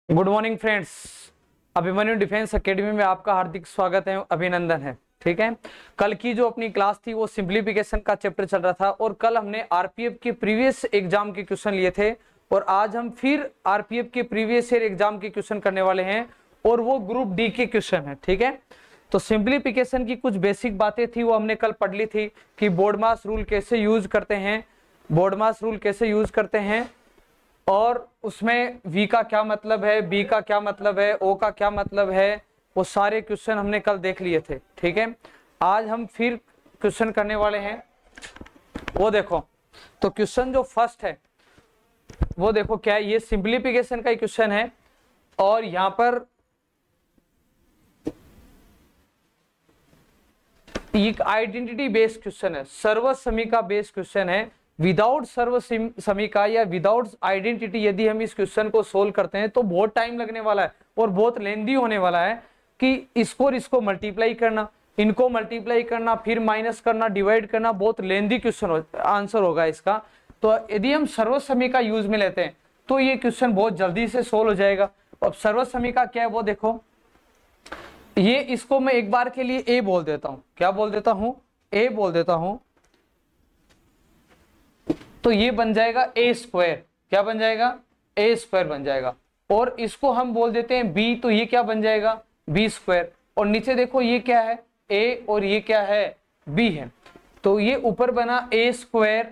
Good morning friends. Abhimanyu defence academy में आपका हार्दिक स्वागत है, अभिनंदन है। ठीक है, कल की जो अपनी क्लास थी वो सिंप्लीफिकेशन का चैप्टर चल रहा था और कल हमने आरपीएफ के प्रीवियस एग्जाम के क्वेश्चन लिए थे और आज हम फिर आरपीएफ के प्रीवियस ईयर एग्जाम के क्वेश्चन करने वाले हैं और वो ग्रुप डी के क्वेश्चन है। ठीक है, तो सिंप्लीफिकेशन की कुछ बेसिक बातें थी वो हमने कल पढ़ ली थी कि बोर्डमास रूल कैसे यूज करते हैं, बोर्डमास रूल कैसे यूज करते हैं और उसमें V का क्या मतलब है, B का क्या मतलब है, O का क्या मतलब है, वो सारे क्वेश्चन हमने कल देख लिए थे। ठीक है, आज हम फिर क्वेश्चन करने वाले हैं। वो देखो, तो क्वेश्चन जो फर्स्ट है वो देखो क्या है, ये सिंप्लीफिकेशन का क्वेश्चन है और यहां पर एक आइडेंटिटी बेस्ड क्वेश्चन है, सर्वसमीका बेस्ड क्वेश्चन है। विदाउट सर्वसमीका या विदाउट आइडेंटिटी यदि हम इस क्वेश्चन को सोल्व करते हैं तो बहुत टाइम लगने वाला है और बहुत लेंदी होने वाला है कि इसको और इसको मल्टीप्लाई करना, इनको मल्टीप्लाई करना, फिर माइनस करना, डिवाइड करना, बहुत लेंदी क्वेश्चन आंसर होगा इसका। तो यदि हम सर्वसमीका यूज में लेते हैं तो ये क्वेश्चन बहुत जल्दी से सोल्व हो जाएगा। अब सर्वसमीका क्या है वो देखो, ये इसको मैं एक बार के लिए ए बोल देता हूं। क्या बोल देता हूं? ए बोल देता हूं। तो ये बन जाएगा ए स्क्वायर। क्या बन जाएगा? ए स्क्वायर बन जाएगा। और इसको हम बोल देते हैं बी, तो ये क्या बन जाएगा? B square. और नीचे देखो ये क्या है? ए और ये क्या है? बी है। तो ये ऊपर बना A square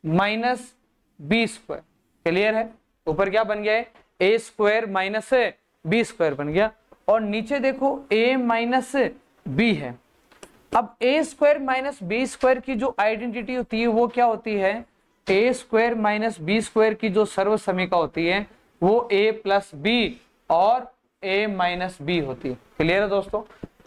minus B square. Clear है? ऊपर क्या बन गया है? A square minus B square बन गया और नीचे देखो ए माइनस बी है। अब ए स्क्वायर माइनस बी स्क्वायर की जो आइडेंटिटी होती है वो क्या होती है? A square minus B square की जो सर्वसमीका होती है वो ए प्लस बी और ए माइनस बी होती है। क्लियर है दोस्तों?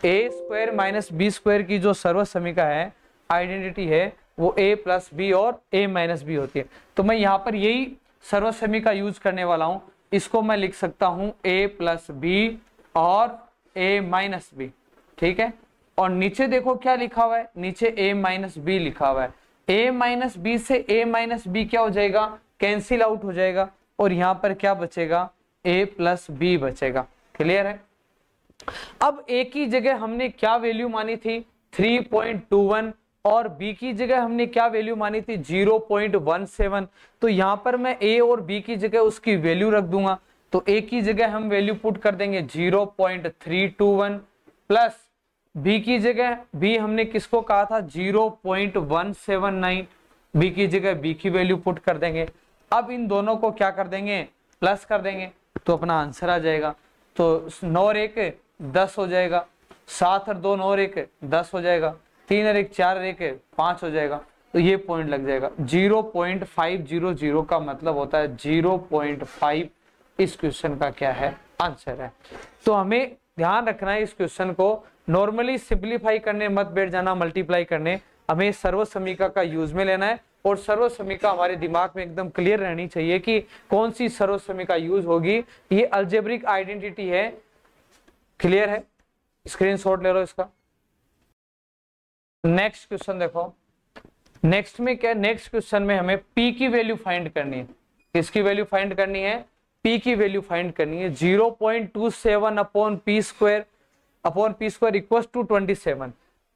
ए स्क्वायर माइनस बी स्क्वायर की जो सर्वसमीका है, आइडेंटिटी है, वो ए प्लस बी और ए माइनस बी होती है। तो मैं यहाँ पर यही सर्वसमीका यूज करने वाला हूँ। इसको मैं लिख सकता हूँ ए प्लस बी और ए माइनस बी। ठीक है, और नीचे देखो क्या लिखा हुआ है? नीचे a माइनस बी लिखा हुआ है। a माइनस बी से a माइनस बी क्या हो जाएगा? कैंसिल आउट हो जाएगा और यहाँ पर क्या बचेगा? a प्लस बी बचेगा। क्लियर है? अब a की जगह हमने क्या वैल्यू मानी थी? 3.21 और b की जगह हमने क्या वैल्यू मानी थी? 0.17। तो यहाँ पर मैं a और b की जगह उसकी वैल्यू रख दूंगा। तो a की जगह हम वैल्यू पुट कर देंगे 0.321 प्लस बी की जगह, बी हमने किसको कहा था? 0.179। बी की जगह बी की वैल्यू पुट कर देंगे। अब इन दोनों को क्या कर देंगे? प्लस कर देंगे तो अपना आंसर आ जाएगा। तो 9 और 1 10 हो जाएगा, 7 और 2 9 और 1 10 हो जाएगा, 3 और 1 4 और 1 5 हो जाएगा। तो ये पॉइंट लग जाएगा। 0.500 का मतलब होता है 0.5 इस क्वेश्चन का क्या है? आंसर है। तो हमें ध्यान रखना है इस क्वेश्चन को नॉर्मली सिंप्लीफाई करने मत बैठ जाना, मल्टीप्लाई करने। हमें सर्वसमीका का यूज में लेना है और सर्वसमीका हमारे दिमाग में एकदम क्लियर रहनी चाहिए कि कौन सी सर्वसमीका यूज होगी। ये अलजेब्रिक आइडेंटिटी है। क्लियर है? स्क्रीनशॉट ले लो इसका। नेक्स्ट क्वेश्चन देखो, नेक्स्ट में क्या? नेक्स्ट क्वेश्चन में हमें p की वैल्यू फाइंड करनी है। किसकी वैल्यू फाइंड करनी है? p की वैल्यू फाइंड करनी है। 0.27 upon P square equal to 27।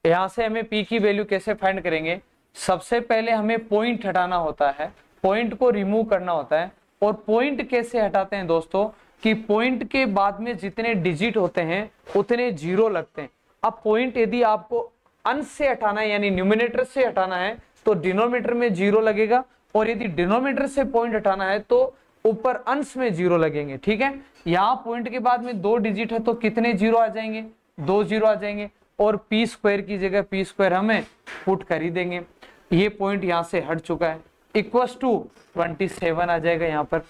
यहां से हमें p की वैल्यू कैसे फाइंड करेंगे? सबसे पहले हमें पॉइंट हटाना होता है, पॉइंट को रिमूव करना होता है। और पॉइंट कैसे हटाते हैं दोस्तों? कि पॉइंट के बाद में जितने डिजिट होते हैं उतने जीरो लगते हैं। अब पॉइंट यदि आपको अंश से हटाना है यानी न्यूमिनेटर से हटाना है तो डिनोमिनेटर में जीरो लगेगा और यदि डिनोमिनेटर से पॉइंट हटाना है तो ऊपर अंश में जीरो लगेंगे। ठीक है, यहाँ पॉइंट के बाद में 2 डिजिट है तो कितने जीरो आ जाएंगे? 2 जीरो आ जाएंगे और पी स्क्वायर की जगह पी स्क्वायर हमें पुट कर ही देंगे। ये पॉइंट यहाँ से हट चुका है, इक्वल टू 27 आ जाएगा यहाँ पर।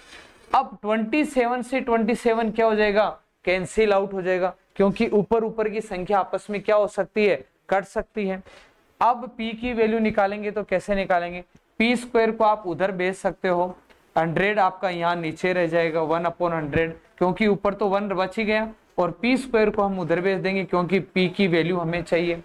अब 27 से 27 क्या हो जाएगा? कैंसिल आउट हो जाएगा क्योंकि ऊपर ऊपर की संख्या आपस में क्या हो सकती है? कट सकती है। अब p की वैल्यू निकालेंगे तो कैसे निकालेंगे? पी स्क्वायर को आप उधर भेज सकते हो, 100 आपका यहाँ नीचे रह जाएगा 1/100 क्योंकि ऊपर तो 1 बच ही गया और पी स्क्वायर को हम उधर भेज देंगे क्योंकि p की वैल्यू हमें चाहिए।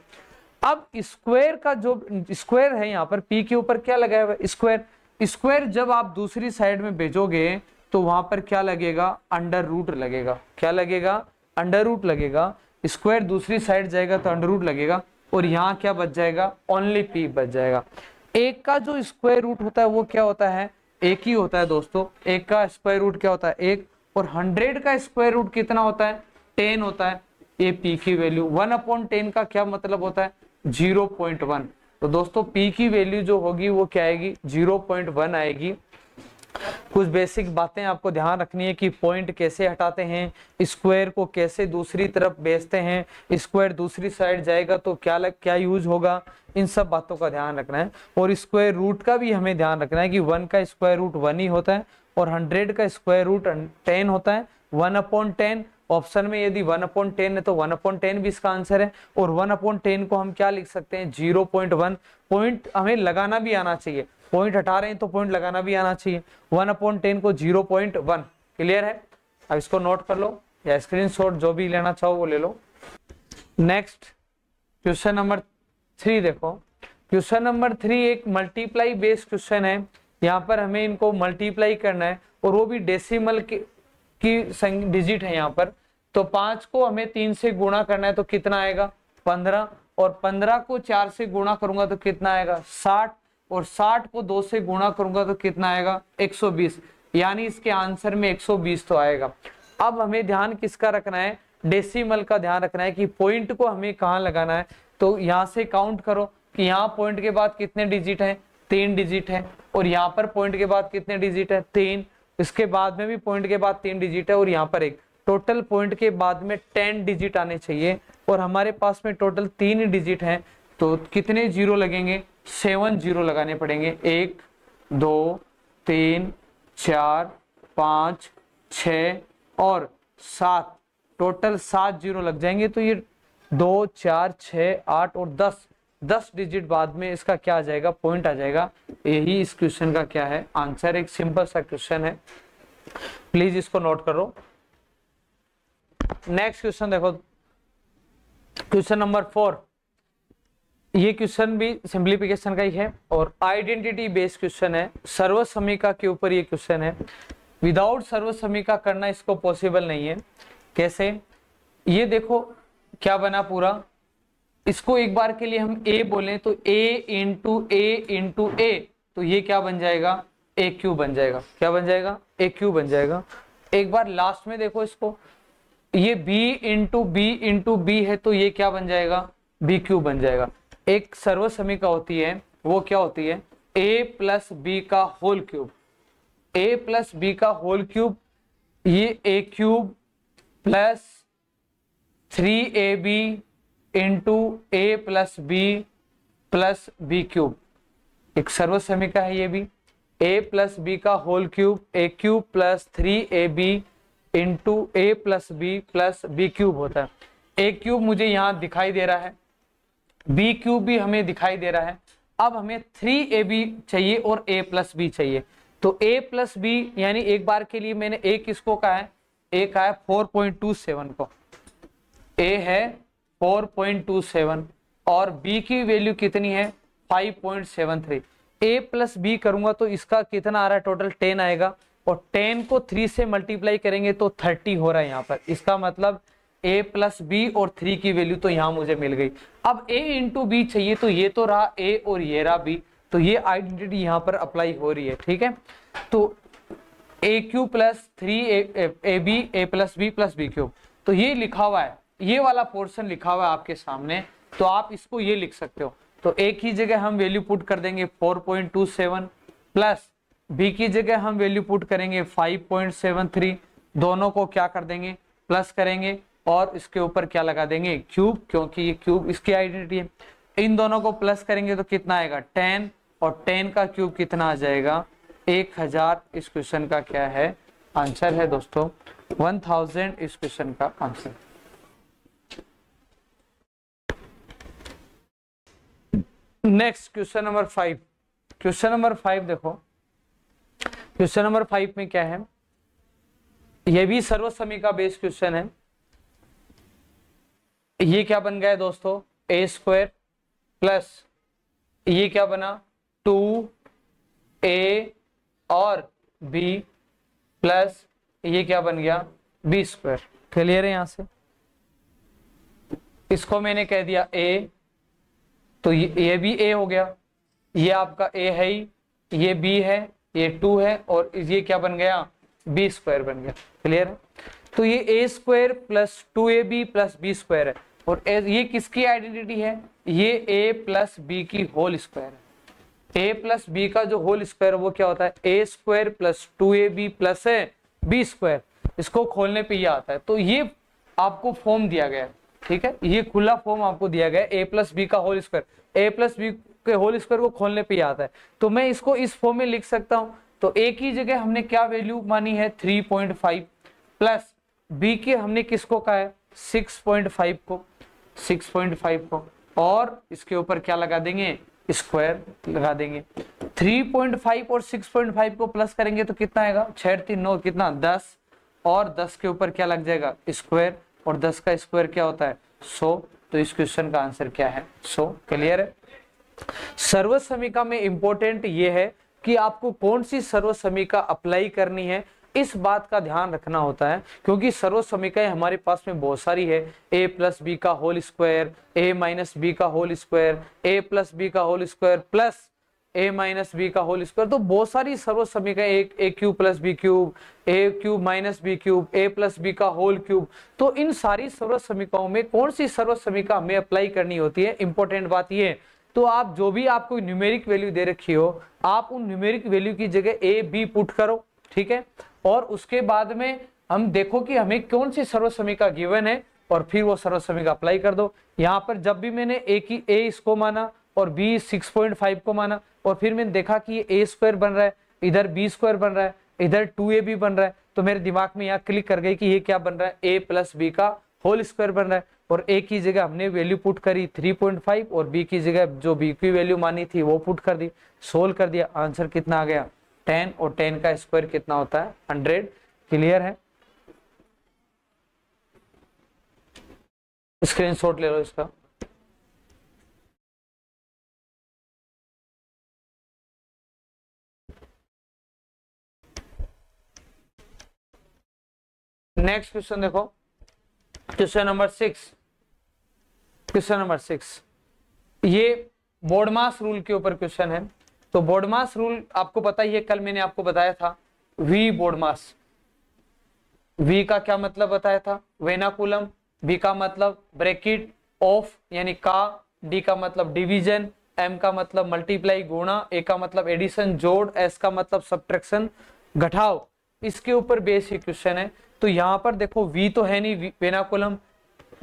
अब स्क्वायर का जो स्क्वायर है यहाँ पर p के ऊपर क्या लगाया हुआ है? स्क्वायर। स्क्वायर जब आप दूसरी साइड में भेजोगे तो वहां पर क्या लगेगा, अंडर रूट लगेगा। क्या लगेगा, अंडर रूट लगेगा। स्क्वायर दूसरी साइड जाएगा तो अंडर रूट लगेगा, और यहाँ क्या बच जाएगा, ओनली पी बच जाएगा। एक का जो स्क्वायर रूट होता है वो क्या होता है, एक ही होता है दोस्तों। एक का स्क्वायर रूट क्या होता है, एक। और 100 का स्क्वायर रूट कितना होता है, 10 होता है। ये पी की वैल्यू 1/10 का क्या मतलब होता है, 0.1। तो दोस्तों पी की वैल्यू जो होगी वो क्या आएगी, 0.1 आएगी। कुछ बेसिक बातें आपको ध्यान रखनी है कि पॉइंट कैसे हटाते हैं, स्क्वायर को कैसे दूसरी तरफ भेजते हैं, स्क्वायर दूसरी साइड जाएगा तो क्या यूज होगा, इन सब बातों का ध्यान रखना है। और स्क्वायर रूट का भी हमें ध्यान रखना है कि 1 का स्क्वायर रूट 1 ही होता है, और 100 का स्क्वायर रूट 10 होता है। 1/10 ऑप्शन में यदि 1/10 है तो 1/10 भी इसका आंसर है, और 1/10 को हम क्या लिख सकते हैं, 0.1। पॉइंट हमें लगाना भी आना चाहिए, पॉइंट हटा रहे हैं तो पॉइंट लगाना भी आना चाहिए। 1/10 को 0.1। क्लियर है, अब इसको नोट कर लो या स्क्रीनशॉट, जो भी लेना चाहो वो ले लो। नेक्स्ट क्वेश्चन नंबर 3 देखो। क्वेश्चन नंबर 3 एक मल्टीप्लाई बेस्ड क्वेश्चन है। यहाँ पर हमें इनको मल्टीप्लाई करना है, और वो भी डेसिमल की डिजिट है यहाँ पर। तो 5 को हमें 3 से गुणा करना है तो कितना आएगा, 15। और 15 को 4 से गुणा करूंगा तो कितना आएगा, 60। और 60 को 2 से गुणा करूंगा तो कितना आएगा, 120। यानी इसके आंसर में 120 तो आएगा। अब हमें ध्यान किसका रखना है, डेसिमल का ध्यान रखना है कि पॉइंट को हमें कहाँ लगाना है। तो यहाँ से काउंट करो कि यहाँ पॉइंट के बाद कितने डिजिट हैं, 3 डिजिट है। और यहाँ पर पॉइंट के बाद कितने डिजिट है, 3। इसके बाद में भी पॉइंट के बाद 3 डिजिट है, और यहाँ पर एक। टोटल पॉइंट के बाद में 10 डिजिट आने चाहिए, और हमारे पास में टोटल 3 डिजिट हैं। तो कितने जीरो लगेंगे, 7 जीरो लगाने पड़ेंगे। 1 2 3 4 5 6 और 7, टोटल 7 जीरो लग जाएंगे। तो ये 2 4 6 8 और 10 डिजिट बाद में इसका क्या आ जाएगा, पॉइंट आ जाएगा। यही इस क्वेश्चन का क्या है, आंसर। एक सिंपल सा क्वेश्चन है, प्लीज इसको नोट करो। नेक्स्ट क्वेश्चन देखो, क्वेश्चन नंबर 4। ये क्वेश्चन भी सिंप्लीफिकेशन का ही है, और आइडेंटिटी बेस्ड क्वेश्चन है। सर्वसमीका के ऊपर ये क्वेश्चन है। विदाउट सर्वसमीका करना इसको पॉसिबल नहीं है। कैसे, ये देखो क्या बना पूरा। इसको एक बार के लिए हम a बोलें तो a तो ये क्या बन जाएगा, a क्यूब बन जाएगा। क्या बन जाएगा, a क्यूब बन जाएगा। एक बार लास्ट में देखो इसको, ये b है तो ये क्या बन जाएगा, b क्यूब बन जाएगा। एक सर्वसमीका होती है, वो क्या होती है, a प्लस बी का whole cube. a plus B का होल क्यूब, ये a cube plus 3ab into A plus B cube. एक सर्वसमीका है ये भी। a प्लस बी का whole cube, a cube plus 3ab into A plus B cube होता है। a क्यूब मुझे यहाँ दिखाई दे रहा है, b क्यूब भी हमें दिखाई दे रहा है। अब हमें 3ab चाहिए और a प्लस बी चाहिए। तो a प्लस बी, यानी एक बार के लिए मैंने a किसको कहा है, a कहा है 4.27 को। a है 4.27 और b की वैल्यू कितनी है, 5.73। a प्लस बी करूंगा तो इसका कितना आ रहा है, टोटल 10 आएगा, और 10 को 3 से मल्टीप्लाई करेंगे तो 30 हो रहा है यहाँ पर। इसका मतलब a प्लस बी और 3 की वैल्यू तो यहाँ मुझे मिल गई। अब a इंटू बी चाहिए, तो ये तो रहा a और ये रहा b, तो ये आइडेंटिटी यहाँ पर अप्लाई हो रही है। ठीक है, तो a cube plus 3ab a plus B cube, तो ये लिखा हुआ है, ये वाला पोर्शन लिखा हुआ है आपके सामने, तो आप इसको ये लिख सकते हो। तो a की जगह हम वैल्यू पुट कर देंगे 4.27 प्लस b की जगह हम वैल्यू पुट करेंगे 5.73। दोनों को क्या कर देंगे, प्लस करेंगे, और इसके ऊपर क्या लगा देंगे, क्यूब, क्योंकि ये क्यूब इसकी आइडेंटिटी है। इन दोनों को प्लस करेंगे तो कितना आएगा, 10, और 10 का क्यूब कितना आ जाएगा, 1000। इस क्वेश्चन का क्या है, आंसर है दोस्तों 1000 इस क्वेश्चन का answer. Next question number 5। Question number 5 देखो, क्वेश्चन नंबर 5 में क्या है, यह भी सर्वसमीका बेस्ड क्वेश्चन है। ये क्या बन गया दोस्तों, a स्क्वायर प्लस ये क्या बना 2a और b प्लस ये क्या बन गया बी स्क्वायर। क्लियर है? यहां से इसको मैंने कह दिया a, तो ये भी a हो गया, ये आपका a है ही, ये b है, ये 2 है, और ये क्या बन गया b स्क्वायर बन गया। क्लियर है? तो ये a square plus 2ab plus b square है, और ये किसकी आइडेंटिटी है, ये a प्लस b की होल स्क्वायर है। a प्लस b का जो होल स्क्वायर वो क्या होता है, a square plus 2ab plus b square. इसको खोलने पे ये आता है, तो ये आपको फॉर्म दिया गया है। ठीक है, ये खुला फॉर्म आपको दिया गया है, a प्लस बी का whole square, a plus B के होल स्क्वायर को खोलने पे ही आता है। तो मैं इसको इस फॉर्म में लिख सकता हूं। तो a की जगह हमने क्या वैल्यू मानी है 3.5, प्लस b के हमने किसको कहा है 6.5 को, 6.5 को, और इसके ऊपर क्या लगा देंगे स्क्वायर लगा देंगे। 3.5 और 6.5 को प्लस करेंगे तो कितना आएगा 6 3 9 कितना 10, और 10 के ऊपर क्या लग जाएगा स्क्वायर, और 10 का स्क्वायर क्या होता है 100। तो इस क्वेश्चन का आंसर क्या है 100। क्लियर है? सर्व समीका में इंपॉर्टेंट ये है कि आपको कौन सी सर्व समीका अप्लाई करनी है, इस बात का ध्यान रखना होता है, क्योंकि सर्व समीकाएं हमारे पास में बहुत सारी है। a प्लस बी का whole square, a minus B का whole square, a plus B का whole square plus a minus B का होल स्क्वायर। तो बहुत सारी सर्व समीकरण, A cube plus B cube, A cube minus B cube, A plus B का whole cube. तो इन सारी सर्व समीकरणों में कौन सी सर्व समीकरण हमें अप्लाई करनी होती है, इंपॉर्टेंट बात ये है। तो आप जो भी आपको न्यूमेरिक वैल्यू दे रखी हो, आप उन न्यूमेरिक वैल्यू की जगह ए बी पुट करो। ठीक है, और उसके बाद में हम देखो कि हमें कौन सी सर्व समीकरण गिवन है, और फिर वो सर्व समीकरण अप्लाई कर दो। यहाँ पर जब भी मैंने ए इसको माना और b 6.5 को माना, और फिर मैंने देखा कि ये a स्क्वायर बन रहा है, इधर b स्क्वायर बन रहा है, इधर 2ab बन रहा है, तो मेरे दिमाग में यहाँ क्लिक कर गई कि ये क्या बन रहा है a प्लस बी का होल स्क्वायर बन रहा है। और a की जगह हमने वैल्यू पुट करी 3.5, और b की जगह जो b की वैल्यू मानी थी वो पुट कर दी, सोल्व कर दिया, आंसर कितना आ गया 10, और 10 का स्क्वायर कितना होता है 100। क्लियर है? स्क्रीनशॉट ले लो इसका। नेक्स्ट क्वेश्चन देखो, क्वेश्चन नंबर 6। क्वेश्चन नंबर 6 ये बोर्डमास रूल के ऊपर क्वेश्चन है। तो बोर्डमास रूल आपको पता ही है, कल मैंने आपको बताया था वी बोर्डमास। वी का क्या मतलब बताया था, वेनाकुलम, बी का मतलब ब्रैकेट, ऑफ यानी का, डी का मतलब डिवीजन, एम का मतलब मल्टीप्लाई गुणा, ए का मतलब एडिशन जोड़, एस का मतलब सब्ट्रैक्शन घटाव। इसके ऊपर बेसिक क्वेश्चन है। तो यहाँ पर देखो वी तो है नहीं, वेनाकुलम,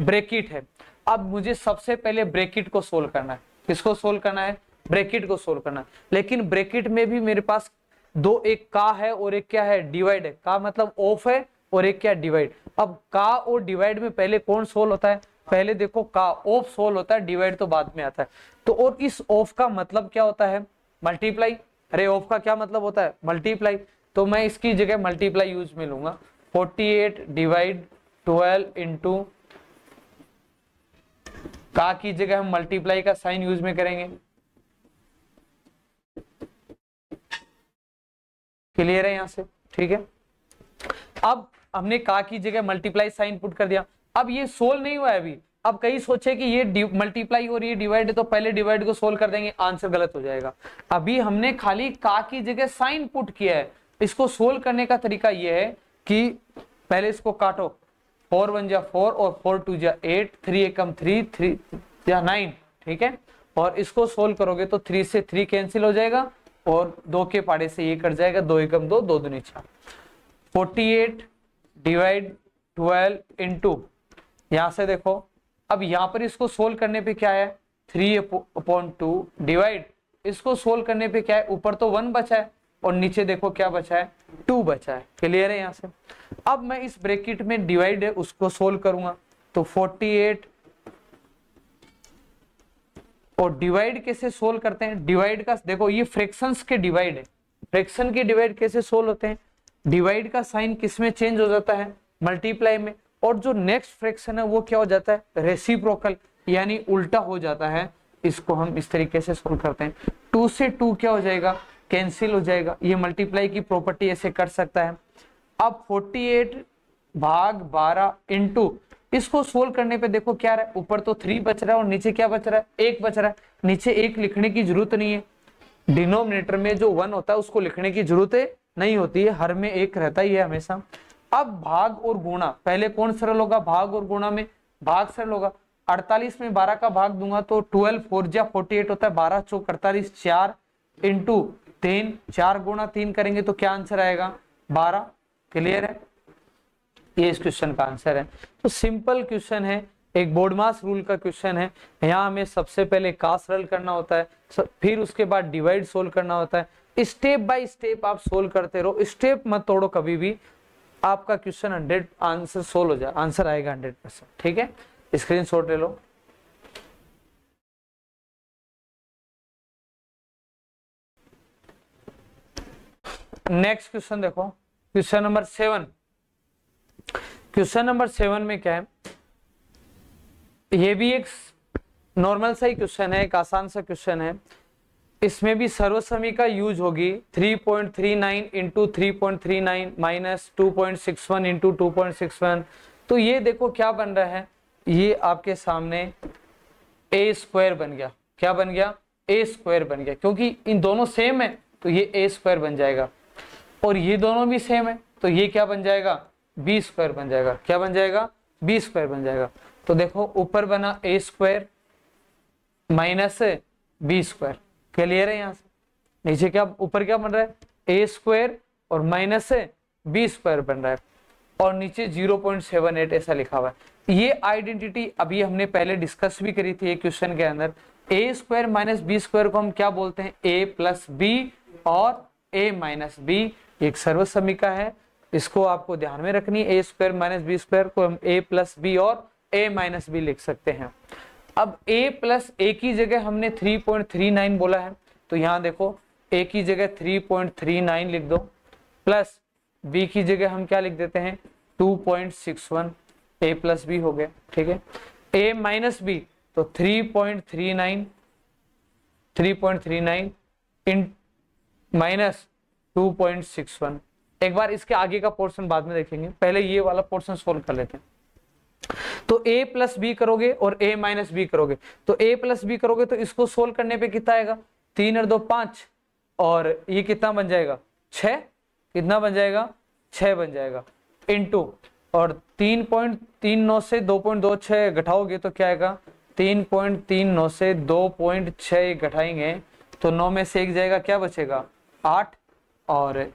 ब्रैकेट है। अब मुझे सबसे पहले ब्रैकेट को सोल्व करना है। किसको सोल्व करना है, ब्रैकेट को सोल्व करना है। लेकिन ब्रैकेट में भी मेरे पास दो, एक का है और एक क्या है डिवाइड है। का मतलब ऑफ है, और एक क्या डिवाइड। अब का और डिवाइड में पहले कौन सोल्व होता है, पहले देखो का ऑफ सोल्व होता है, डिवाइड तो बाद में आता है। तो और इस ऑफ का मतलब क्या होता है मल्टीप्लाई। अरे ऑफ का क्या मतलब होता है मल्टीप्लाई। तो मैं इसकी जगह मल्टीप्लाई यूज में लूंगा, 48 डिवाइड 12 इंटू, का की जगह हम मल्टीप्लाई का साइन यूज में करेंगे। क्लियर है यहां से? ठीक है, अब हमने का की जगह मल्टीप्लाई साइन पुट कर दिया। अब ये सोल्व नहीं हुआ है अभी। अब कई सोचे कि ये मल्टीप्लाई और ये डिवाइड है, तो पहले डिवाइड को सोल्व कर देंगे, आंसर गलत हो जाएगा। अभी हमने खाली का की जगह साइन पुट किया है। इसको सोल्व करने का तरीका ये है कि पहले इसको काटो, 4 1 जा 4 और 4 2 जा 8, 3 एकम 3, 3 या 9। ठीक है, और इसको सोल्व करोगे तो 3 से 3 कैंसिल हो जाएगा, और 2 के पाड़े से ये कट जाएगा, 2 एकम 2, 2 दूनी 4। 48 डिवाइड 12 इंटू, यहां से देखो, अब यहां पर इसको सोल्व करने पे क्या है 3/2 डिवाइड, इसको सोल्व करने पे क्या है, ऊपर तो 1 बचा है और नीचे देखो क्या बचा है 2 बचा है। क्लियर है? यहां से अब मैं इस ब्रैकेट में डिवाइड है उसको सोल्व करूंगा, तो 48 और डिवाइड कैसे सोल्व करते हैं, डिवाइड का देखो ये फ्रैक्शंस के डिवाइड है। फ्रैक्शन के डिवाइड कैसे सोल्व होते हैं, डिवाइड का साइन किस में चेंज हो जाता है मल्टीप्लाई में, और जो नेक्स्ट फ्रैक्शन है वो क्या हो जाता है रेसिप्रोकल, यानी उल्टा हो जाता है। इसको हम इस तरीके से सोल्व करते हैं, 2 से 2 क्या हो जाएगा कैंसिल हो जाएगा। ये मल्टीप्लाई की प्रॉपर्टी ऐसे कर सकता है, अब 48 भाग 12 इंटू, इसको सोल्व करने पे देखो क्या रहा है, ऊपर तो 3 बच रहा है और नीचे क्या बच रहा है, 1 बच रहा है। नीचे 1 लिखने की जरूरत नहीं है, डिनोमिनेटर में जो 1 होता है उसको लिखने की जरूरत नहीं होती है, हर में 1 रहता ही है हमेशा। अब भाग और गुणा, पहले कौन सरल होगा, भाग और गुणा में भाग सरल होगा। 48 में 12 का भाग दूंगा तो 12 4 जा 48 होता है, 12 चौक 48, 4 इंटू 3, 4 गुणा 3 करेंगे तो क्या आंसर आएगा, 12। क्लियर है, ये इस क्वेश्चन का आंसर है। तो सिंपल क्वेश्चन है, एक बोर्ड मास रूल का क्वेश्चन है। यहाँ हमें सबसे पहले का सरल करना होता है, फिर उसके बाद डिवाइड सोल्व करना होता है। स्टेप बाय स्टेप आप सोल्व करते रहो, स्टेप मत तोड़ो कभी भी, आपका क्वेश्चन 100 आंसर सोल्व हो जाए, आंसर आएगा 100%। ठीक है, स्क्रीनशॉट ले लो। नेक्स्ट क्वेश्चन देखो, क्वेश्चन नंबर 7। क्वेश्चन नंबर 7 में क्या है, ये भी एक नॉर्मल सा ही क्वेश्चन है, एक आसान सा क्वेश्चन है। इसमें भी सर्वसमी का यूज होगी, 3.39 इंटू 3.39 माइनस 2.61 इंटू 2.61। तो ये देखो क्या बन रहा है, ये आपके सामने ए स्क्वायर बन गया। क्या बन गया, ए स्क्वायर बन गया, क्योंकि इन दोनों सेम है तो ये ए स्क्वायर बन जाएगा, और ये दोनों भी सेम है तो ये क्या बन जाएगा, बी स्क्वायर बन जाएगा। क्या बन जाएगा, बी स्क्वायर बन जाएगा। तो देखो ऊपर बना A square minus B square, clear है। यहाँ से नीचे क्या, ऊपर क्या बन रहा है, ए स्क्वायर और माइनस बी स्क्वायर बन रहा है, और नीचे 0.78 ऐसा लिखा हुआ है। ये आइडेंटिटी अभी हमने पहले डिस्कस भी करी थी एक क्वेश्चन के अंदर। ए स्क्वायर माइनस बी स्क्वायर को हम क्या बोलते हैं, ए प्लस बी और ए माइनस बी, एक सर्वसमीका है, इसको आपको ध्यान में रखनी है। A square minus B square को हम ए प्लस बी और ए माइनस बी लिख सकते हैं। अब a प्लस ए की जगह हमने 3.39 बोला है, तो यहाँ देखो a की जगह 3.39 लिख दो, प्लस b की जगह हम क्या लिख देते हैं 2.61, a प्लस बी हो गया। ठीक है, a माइनस बी तो 3.39 इन माइनस 2.61। एक बार इसके आगे का पोर्शन बाद में देखेंगे, पहले ये वाला पोर्शन सोल्व कर लेते हैं। तो a प्लस बी करोगे और a माइनस बी करोगे, तो a प्लस बी करोगे तो इसको सोल्व करने पे कितना आएगा, 3 और 2 5, और ये कितना बन जाएगा 6, कितना बन जाएगा 6 बन जाएगा, इनटू और 3.39 से 2.26 घटाओगे तो क्या आएगा, 3.39 से 2.6 घटाएंगे तो 9 में से 1 जाएगा, क्या बचेगा 8, और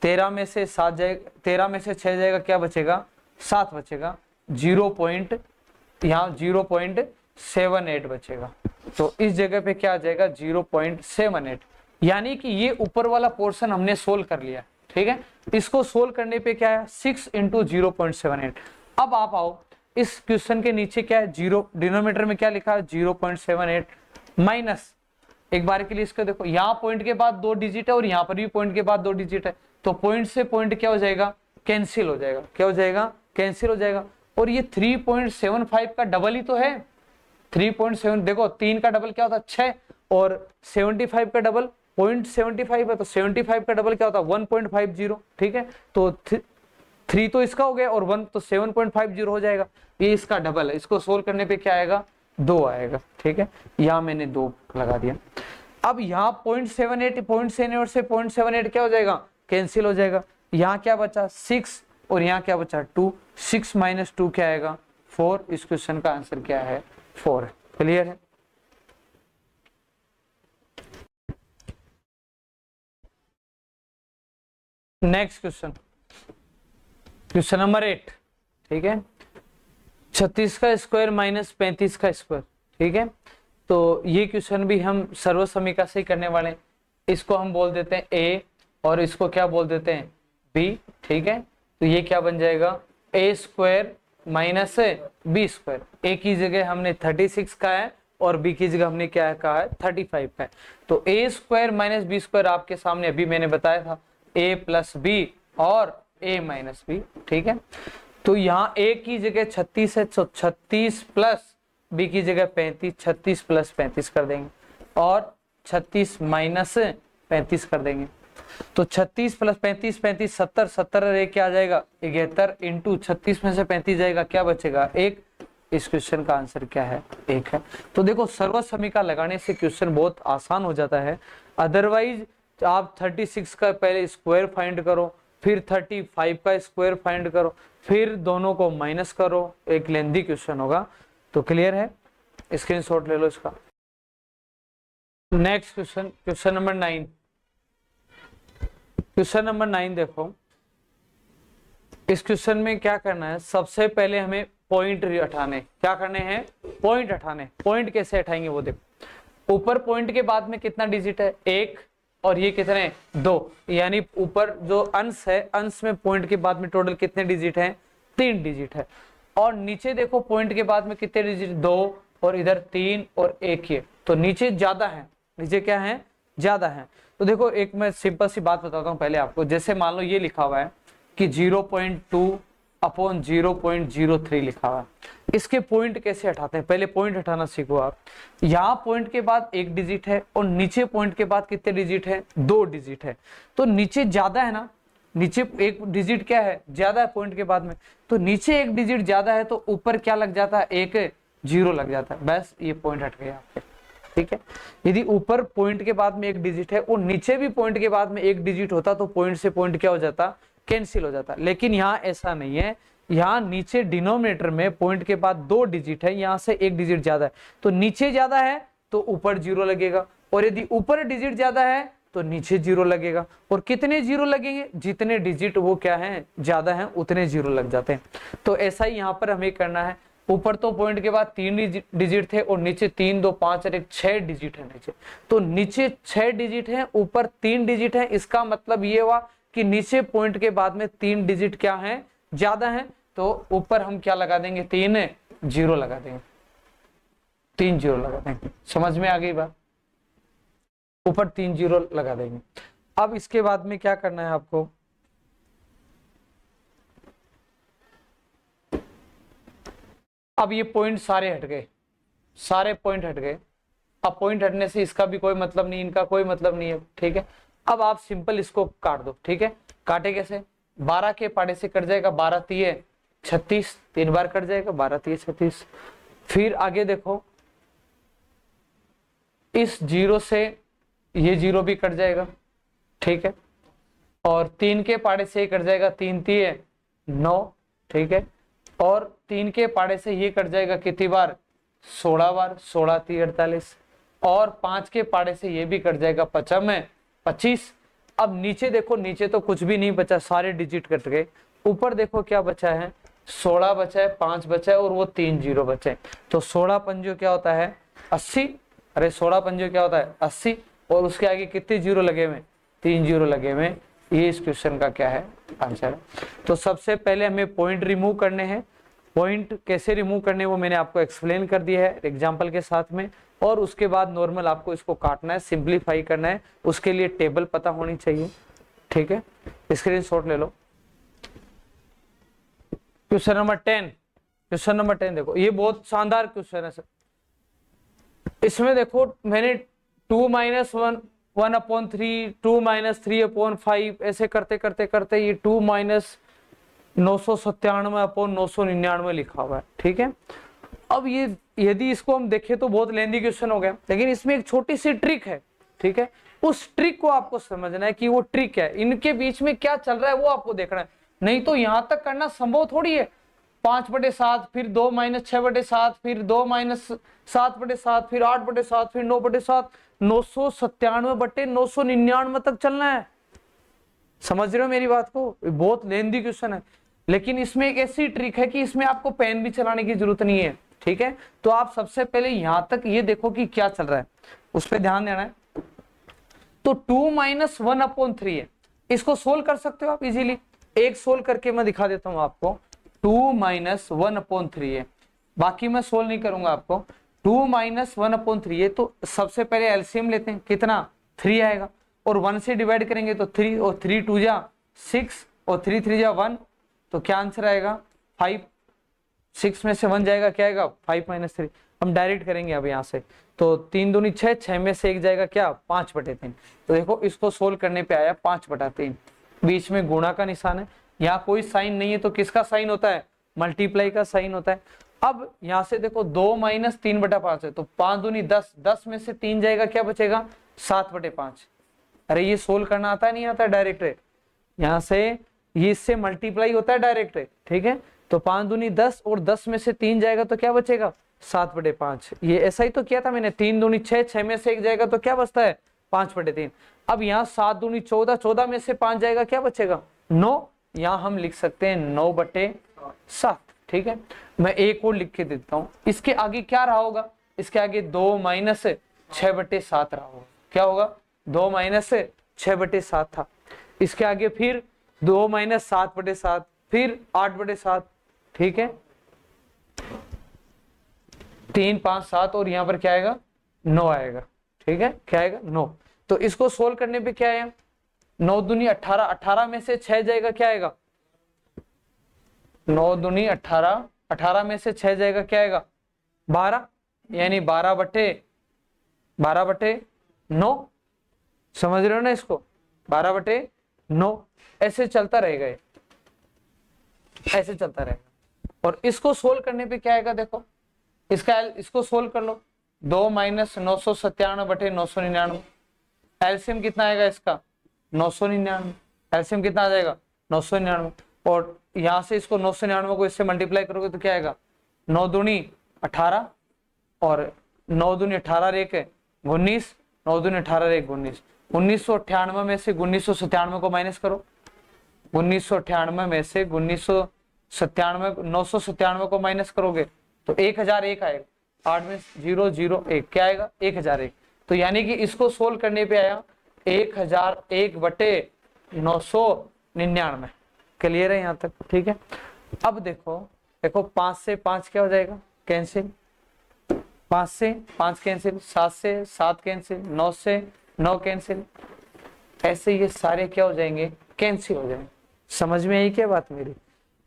13 में से 7 जाएगा, 13 में से 6 जाएगा, क्या बचेगा 7 बचेगा, 0.78 बचेगा। तो इस जगह पे क्या आ जाएगा 0.78, यानी कि ये ऊपर वाला पोर्शन हमने सोल्व कर लिया। ठीक है, इसको सोल्व करने पे क्या है 6 इंटू 0.78। अब आप आओ इस क्वेश्चन के नीचे क्या है, जीरो, डिनोमिनेटर में क्या लिखा है 0.78 माइनस, एक बार के लिए इसको देखो, यहाँ पॉइंट के बाद 2 डिजिट है और यहाँ पर भी पॉइंट के बाद 2 डिजिट है, तो पॉइंट से पॉइंट क्या हो जाएगा, कैंसिल हो जाएगा। क्या हो जाएगा, कैंसिल हो जाएगा। और ये 3.75 का डबल ही तो है, 3.7, देखो 3 का डबल क्या होता है 6, और 75 का डबल 0.75 है, तो 75 का डबल क्या होता है 1.50। ठीक है, तो 3 तो इसका हो गया और 1 तो 7.50 हो जाएगा, ये इसका डबल है। इसको सोल्व करने पे क्या आएगा 2 आएगा। ठीक है, यहाँ मैंने 2 लगा दिया। अब यहाँ 0.78 से 0.78 क्या हो जाएगा, कैंसिल हो जाएगा। यहाँ क्या बचा 6 और यहाँ क्या बचा 2, 6 माइनस 2 क्या आएगा 4। इस क्वेश्चन का आंसर क्या है 4 है। क्लियर है। Next question, question number 8। ठीक है, 36 का स्क्वायर माइनस 35 का स्क्वायर। ठीक है, तो ये क्वेश्चन भी हम सर्वसमीका से ही करने वाले हैं। इसको हम बोल देते हैं ए और इसको क्या बोल देते हैं बी। ठीक है, तो ये क्या बन जाएगा ए स्क्वायर माइनस बी स्क्वायर। ए की जगह हमने 36 का है और बी की जगह हमने क्या कहा है 35 का है। तो ए स्क्वायर माइनस बी स्क्वायर आपके सामने अभी मैंने बताया था ए प्लस बी और ए माइनस बी। ठीक है, तो यहाँ ए की जगह 36 है तो 36 प्लस बी की जगह 35, 36 प्लस 35 कर देंगे और 36 माइनस 35 कर देंगे। तो 36 प्लस 35, 35 70, 70 और एक क्या आ जाएगा 71 इंटू 36 में से 35 जाएगा, क्या बचेगा 1। इस क्वेश्चन का आंसर क्या है 1 है। तो देखो सर्व समीकरण लगाने से क्वेश्चन बहुत आसान हो जाता है। अदरवाइज आप 36 का पहले स्क्वायर फाइंड करो, फिर 35 का स्क्वायर फाइंड करो, फिर दोनों को माइनस करो, एक लेंथी क्वेश्चन होगा। तो क्लियर है, स्क्रीनशॉट ले लो इसका। Next question, question number 9। Question number 9 देखो, इस क्वेश्चन में क्या करना है, सबसे पहले हमें पॉइंट हटाने। क्या करने हैं, पॉइंट हटाने। पॉइंट कैसे हटाएंगे वो देखो। ऊपर पॉइंट के बाद में कितना डिजिट है 1, और ये कितने 2, यानी ऊपर जो अंश है, अंश में पॉइंट के बाद में टोटल कितने डिजिट हैं 3 डिजिट है। और नीचे देखो पॉइंट के बाद में कितने डिजिट 2, और इधर 3 और 1 ही है, तो नीचे ज्यादा है, नीचे क्या है ज्यादा है। तो देखो एक मैं सिंपल सी बात बताता हूँ पहले आपको। जैसे मान लो ये लिखा हुआ है कि 0.2 अपॉन 0.03 लिखा हुआ है, इसके पॉइंट कैसे हटाते हैं, पहले पॉइंट हटाना सीखो आप। यहाँ पॉइंट के बाद 1 डिजिट है, और नीचे पॉइंट के बाद कितने डिजिट है 2 डिजिट है। तो नीचे ज्यादा है ना, नीचे 1 डिजिट क्या है ज्यादा है पॉइंट के बाद में, तो नीचे 1 डिजिट ज्यादा है, तो ऊपर क्या लग जाता है 1 0 लग जाता है, बस ये पॉइंट हट गया आपके। ठीक है, यदि ऊपर पॉइंट के बाद में 1 डिजिट है और नीचे भी पॉइंट के बाद में 1 डिजिट होता, तो पॉइंट से पॉइंट क्या हो जाता कैंसिल हो जाता। लेकिन यहाँ ऐसा नहीं है, यहाँ नीचे डिनोमिनेटर में पॉइंट के बाद 2 डिजिट है, यहाँ से 1 डिजिट ज्यादा है, तो नीचे ज्यादा है तो ऊपर 0 लगेगा, और यदि ऊपर डिजिट ज्यादा है तो नीचे 0 लगेगा। और कितने 0 लगेंगे, जितने डिजिट वो क्या है ज्यादा है उतने 0 लग जाते हैं। तो ऐसा ही यहाँ पर हमें करना है। ऊपर तो पॉइंट के बाद 3 डिजिट थे, और नीचे 3 2 5 और 1 6 डिजिट है नीचे, तो नीचे 6 डिजिट है, ऊपर 3 डिजिट है। इसका मतलब ये हुआ कि नीचे पॉइंट के बाद में 3 डिजिट क्या है ज्यादा है, तो ऊपर हम क्या लगा देंगे 3 0 लगा देंगे, 3 0 लगा देंगे। समझ में आ गई बात, ऊपर 3 0 लगा देंगे। अब इसके बाद में क्या करना है आपको, अब ये पॉइंट सारे हट गए, सारे पॉइंट हट गए। अब पॉइंट हटने से इसका भी कोई मतलब नहीं, इनका कोई मतलब नहीं है। ठीक है, अब आप सिंपल इसको काट दो। ठीक है, काटे कैसे, 12 के पाड़े से कट जाएगा, 12 3 36, 3 बार कट जाएगा, 12 3 36। फिर आगे देखो, इस 0 से ये 0 भी कट जाएगा। ठीक है, और 3 के पाड़े से कट जाएगा, 3 3 9। ठीक है, और 3 के पाड़े से ये कट जाएगा कितनी बार 16 बार, 16 3 48। और 5 के पाड़े से ये भी कट जाएगा 50 में 25। अब नीचे देखो, नीचे तो कुछ भी नहीं बचा, सारे डिजिट कट गए। ऊपर देखो क्या बचा है, 16 बचा है, 5 बचा है, और वो 3 0 बचे। तो 16 पंजो क्या होता है 80, अरे 16 पंजो क्या होता है 80, और उसके आगे कितने 0 लगे हुए 3 0 लगे हुए। ये इस क्वेश्चन का क्या है आंसर है। तो सबसे पहले हमें पॉइंट रिमूव करने हैं। पॉइंट कैसे रिमूव करने वो मैंने आपको एक्सप्लेन कर दिया है एग्जाम्पल के साथ में। और उसके बाद नॉर्मल आपको इसको काटना है, सिंप्लीफाई करना है, उसके लिए टेबल पता होनी चाहिए। ठीक है, स्क्रीनशॉट ले लो। क्वेश्चन नंबर 10, क्वेश्चन नंबर 10 देखो, ये बहुत शानदार क्वेश्चन है सर। इसमें देखो मैंने 2 - 1 1/3, 2 - 3/5 ऐसे करते करते करते ये 2 - 997/999 लिखा हुआ है। ठीक है, अब ये यदि इसको हम देखें तो बहुत लेंदी क्वेश्चन हो गया, लेकिन इसमें एक छोटी सी ट्रिक है। ठीक है, उस ट्रिक को आपको समझना है कि वो ट्रिक है, इनके बीच में क्या चल रहा है वो आपको देखना है, नहीं तो यहां तक करना संभव थोड़ी है। 5/7, फिर 2 - 6/7, फिर 2 - 7/7, फिर 8/7, फिर 9/7, 997/999 तक चलना है। समझ रहे हो मेरी बात को, बहुत लेंदी क्वेश्चन है, लेकिन इसमें एक ऐसी ट्रिक है कि इसमें आपको पेन भी चलाने की जरूरत नहीं है। ठीक है, तो आप सबसे पहले यहां तक ये देखो कि क्या चल रहा है, उस पर ध्यान देना है। तो 2 - 1/3 है, इसको सोल्व कर सकते हो आप इजीली। एक सोल्व करके मैं दिखा देता हूं आपको। 2 - 1/3 है, बाकी मैं सोल्व नहीं करूंगा आपको। 2 - 1/3 है, तो सबसे पहले एलसीएम लेते हैं, कितना 3 आएगा, और 1 से डिवाइड करेंगे तो 3, और 3 2 जा 6, और 3 3 जा 1, तो क्या आंसर आएगा 5। 6 में से 1 जाएगा, क्या आएगा 5 - 3। हम डायरेक्ट करेंगे अब यहाँ से। तो 3 दूनी 6, 6 में से 1 जाएगा क्या 5/3। तो देखो इसको सोल्व करने पे आया 5/3, बीच में गुणा का निशान है, यहाँ कोई साइन नहीं है तो किसका साइन होता है, मल्टीप्लाई का साइन होता है। अब यहाँ से देखो 2 माइनस 3/5 है, तो 5 दूनी 10, 10 में से 3 जाएगा क्या बचेगा 7/5। अरे ये सोल्व करना आता है नहीं आता डायरेक्ट, यहाँ से ये इससे मल्टीप्लाई होता है डायरेक्ट, ठीक है। तो 5 दूनी 10 और 10 में से 3 जाएगा तो क्या बचेगा 7/5। ये ऐसा ही तो किया था मैंने, 3 दूनी 6, 6 में से 1 जाएगा तो क्या बचता है 5/3। अब यहाँ 7 दूनी 14, 14 में से 5 जाएगा क्या बचेगा 9, यहाँ हम लिख सकते हैं 9/7, ठीक है। मैं एक और लिख के देता हूँ, इसके आगे क्या रहा होगा, इसके आगे 2 माइनस 6/7 रहा होगा, क्या होगा 2 माइनस 6/7 था। इसके आगे फिर 2 माइनस 7/7, फिर 8/7, ठीक है। 3, 5, 7 और यहाँ पर क्या आएगा 9 आएगा, ठीक है। क्या आएगा 9। तो इसको सोल्व करने पे क्या आया 9 दूनी 18, 18 में से 6 जाएगा क्या आएगा 9 दूनी 18, 18 में से 6 जाएगा क्या आएगा 12, यानी 12/9। समझ रहे हो ना इसको, 12/9 ऐसे चलता रहेगा, ऐसे चलता रहेगा। और इसको सोल्व करने पे क्या आएगा देखो, इसको सोल्व कर लो, 2 माइनस 997/999, एलसीएम कितना आएगा इसका 999, एलसीएम कितना आ जाएगा 999। और यहाँ से इसको 999 को इससे मल्टीप्लाई करोगे तो क्या आएगा 9 दूनी 18 और 9 दूनी 18 एक 19, 9 दूनी 18 एक 19। 1998 में से 1997 को माइनस करो, 1998 में से 997 को माइनस करोगे तो 1001 आएगा, 8 में 0 0 1 क्या आएगा 1001। तो यानी कि इसको सोल्व करने पे आया 1001/999। क्लियर है यहाँ तक, ठीक है। अब देखो 5 से 5 क्या हो जाएगा कैंसिल, 5 से 5 कैंसिल, 7 से 7 कैंसिल, 9 से 9 कैंसिल, ऐसे ये सारे क्या हो जाएंगे कैंसिल हो जाएंगे। समझ में आई क्या बात मेरी।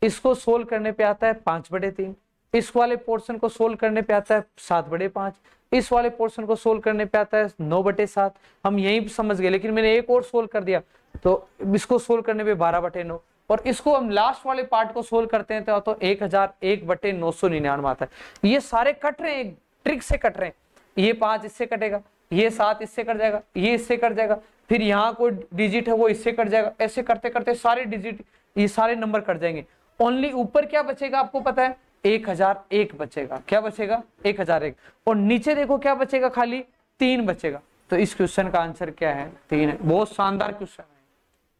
इसको सोल्व करने पे आता है 5/3, इस वाले पोर्शन को सोल्व करने पे आता है 7/5, इस वाले पोर्शन को सोल्व करने पे आता है 9/7। हम यही समझ गए, लेकिन मैंने एक और सोल्व कर दिया, तो इसको सोल्व करने पे 12/9। और इसको हम लास्ट वाले पार्ट को सोल्व करते हैं तो 1001/999 आता है। ये सारे कट रहे हैं, ट्रिक से कट रहे हैं। ये 5 इससे कटेगा, ये 7 इससे कट जाएगा, ये इससे कट जाएगा, फिर यहाँ कोई डिजिट है वो इससे कट जाएगा, ऐसे करते करते सारे डिजिट, ये सारे नंबर कट जाएंगे। ओनली ऊपर क्या बचेगा आपको पता है 1001 बचेगा। क्या बचेगा 1001। और नीचे देखो क्या बचेगा, खाली 3 बचेगा। तो इस क्वेश्चन का आंसर क्या है 3 है। बहुत शानदार क्वेश्चन है,